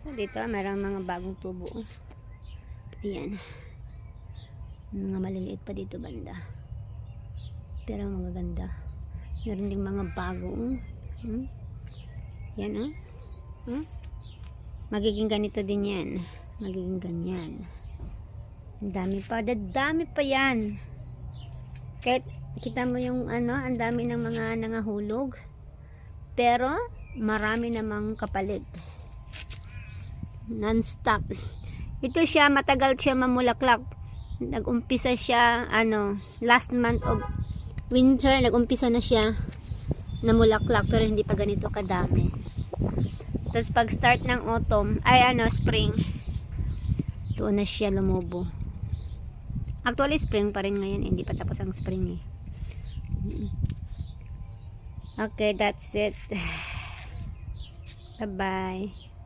So, dito, mayroong mga bagong tubo. Ayan. Mga maliliit pa dito banda. Pero magaganda. Meron din mga bagong. Yan, oh. Magiging ganito din yan. Magiging ganyan. Ang dami pa. Dadami pa yan. Kahit kita mo yung ang dami ng mga nangahulog. Pero, marami namang kapalit. Non-stop. Ito siya, matagal siya mamulaklak. Nag-umpisa siya, last month of winter, nag-umpisa na siya namulaklak, pero hindi pa ganito kadami. Tapos pag start ng autumn, spring, doon na siya lumubo. Actually, spring pa rin ngayon, hindi pa tapos ang spring eh. Okay, that's it. Bye-bye.